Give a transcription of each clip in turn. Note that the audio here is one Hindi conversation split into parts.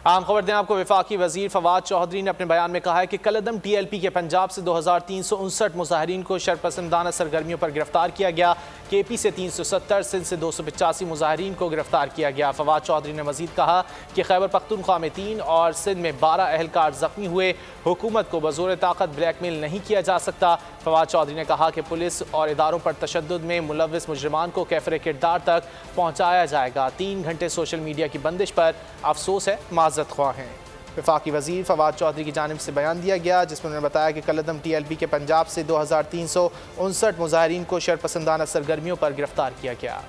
आम खबर दें आपको। वफाकी वजीर फवाद चौधरी ने अपने बयान में कहा है कि कलअदम TLP के पंजाब से 2359 मुजाहिरीन को शरपसंदाना सरगर्मियों पर गिरफ्तार किया गया। KP से 370, सिंध से 285 मुजाहिरीन को गिरफ्तार किया गया। फवाद चौधरी ने मजीद कहा कि खैबर पख्तूनख्वा में 3 और सिंध में 12 अहलकार जख्मी हुए। हुकूमत को बजोर ताकत ब्लैकमेल नहीं किया जा सकता। फवाद चौधरी ने कहा कि पुलिस और इदारों पर तशद्दुद में मुलव्विस मुजरिमान को कैफरे किरदार तक पहुँचाया जाएगा। 3 घंटे सोशल मीडिया की बंदिश पर अफसोस है, माजरत ख्वाह हैं। वफाकी वजीर फवाद चौधरी की जानिब से बयान दिया गया, जिसमें उन्होंने बताया कि कलअदम TLP के पंजाब से 2359 मुजाहिरीन को शरपसंदाना सरगर्मियों पर गिरफ्तार किया गया।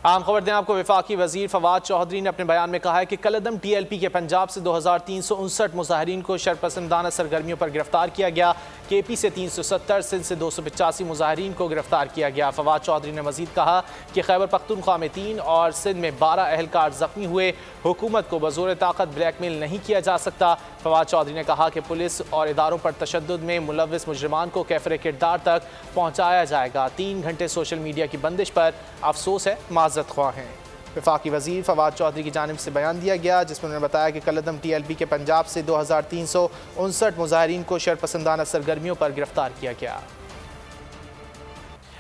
आम खबर दें आपको। वफाकी वजीर फवाद चौधरी ने अपने बयान में कहा है कि कलअदम TLP के पंजाब से 2359 मुजाहिरीन को शरपसंदाना सरगर्मियों पर गिरफ्तार किया गया। KP से 370, सिंध से 285 मुजाहिरीन को गिरफ्तार किया गया। फवाद चौधरी ने मजीद कहा कि खैबर पख्तूनख्वा में 3 और सिंध में 12 अहलकार जख्मी हुए। हुकूमत को बजोर ताकत ब्लैकमेल नहीं किया जा सकता। फवाद चौधरी ने कहा कि पुलिस और इदारों पर तशद्दुद में मुलव्विस मुजरिमान को कैफरे किरदार तक पहुँचाया जाएगा। 3 घंटे सोशल मीडिया की बंदिश पर अफसोस है, माजरत ख्वाह हैं। वफाकी वजीर फवाद चौधरी की जानिब से बयान दिया गया, जिसमें उन्होंने बताया कि कलअदम TLP के पंजाब से 2359 मुजाहिरीन को शरपसंदाना सरगर्मियों पर गिरफ्तार किया गया।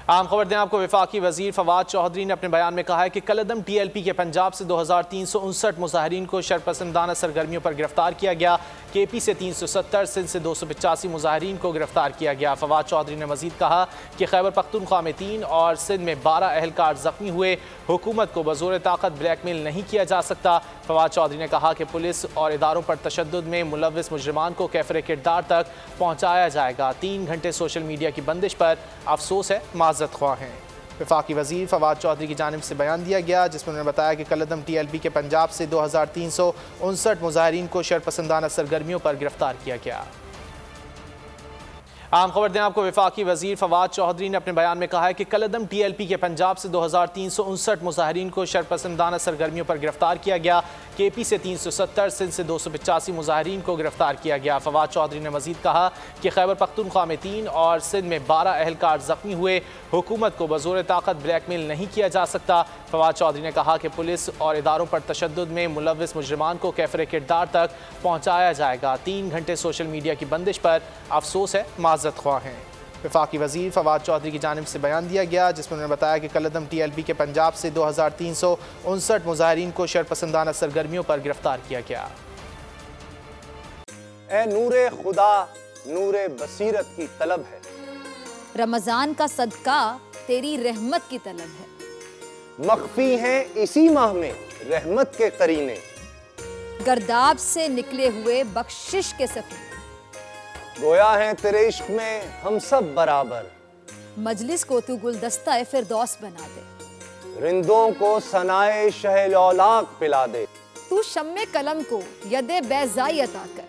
आम खबर दें आपको। वफाकी वजीर फवाद चौधरी ने अपने बयान में कहा है कि कलअदम TLP के पंजाब से 2359 मुजाहिरीन को शरपसंदाना सरगर्मियों पर गिरफ्तार किया गया। KP से 370, सिंध से 285 मुजाहिरीन को गिरफ्तार किया गया। फवाद चौधरी ने मजीद कहा कि खैबर पख्तूनख्वा में 3 और सिंध में 12 अहलकार जख्मी हुए। हुकूमत को बजोर ताकत ब्लैकमेल नहीं किया जा सकता। फवाद चौधरी ने कहा कि पुलिस और इदारों पर तशद्दुद में मुलव्विस मुजरिमान को कैफरे किरदार तक पहुँचाया जाएगा। 3 घंटे सोशल मीडिया की बंदिश पर अफसोस है, माजरत ख्वाह हैं। वफाकी वजीर फवाद चौधरी की जानिब से बयान दिया गया, जिसमें उन्होंने बताया कि कलअदम TLP के पंजाब से 2359 मुजाहिरीन को शरपसंदाना सरगर्मियों पर गिरफ्तार किया गया। आम खबर दें आपको। वफाकी वजीर फवाद चौधरी ने अपने बयान में कहा है कि कलअदम TLP के पंजाब से 2359 मुजाहिरीन को शरपसंदाना सरगर्मियों पर गिरफ्तार किया गया। KP से 370, सिंध से 285 मुजाहिरीन को गिरफ्तार किया गया। फवाद चौधरी ने मजीद कहा कि खैबर पख्तूनख्वा में 3 और सिंध में 12 अहलकार जख्मी हुए। हुकूमत को बजोर ताकत ब्लैकमेल नहीं किया जा सकता। फवाद चौधरी ने कहा कि पुलिस और इदारों पर तशद्दुद में मुलव्विस मुजरिमान को कैफरे किरदार तक पहुँचाया जाएगा। 3 घंटे सोशल मीडिया की बंदिश पर अफसोस है, माजरत ख्वाह हैं। वफाकी वजीर फवाद चौधरी की जानिब से बयान दिया गया, जिसमें उन्होंने बताया कि कलअदम TLP के पंजाब से 2359 मुजाहिरीन को शरपसंदाना सरगर्मियों पर गिरफ्तार किया गया। ए नूरे खुदा नूरे बसीरत की तलब है, रमजान का सदका तेरी रहमत की तलब है। मख्फी हैं इसी माह में रहमत के करीने, गर्दाब से निकले हुए बख्शिश के सफर, गोया है तेरे इश्क में हम सब बराबर। मजलिस को तू गुलदस्ता फिरदौस बना दे, रिंदों को सनाए शहलौलाक पिला दे। तू शम्मे कलम को यदे बैज़ाई अता कर,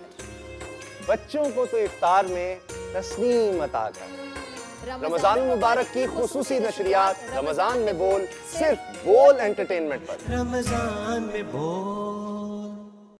बच्चों को तो इफ्तार में तस्नीम अता कर। रमजान मुबारक की खुसूसी नशरियात रमजान में बोल, सिर्फ बोल एंटरटेनमेंट पर। रमजान में बोल।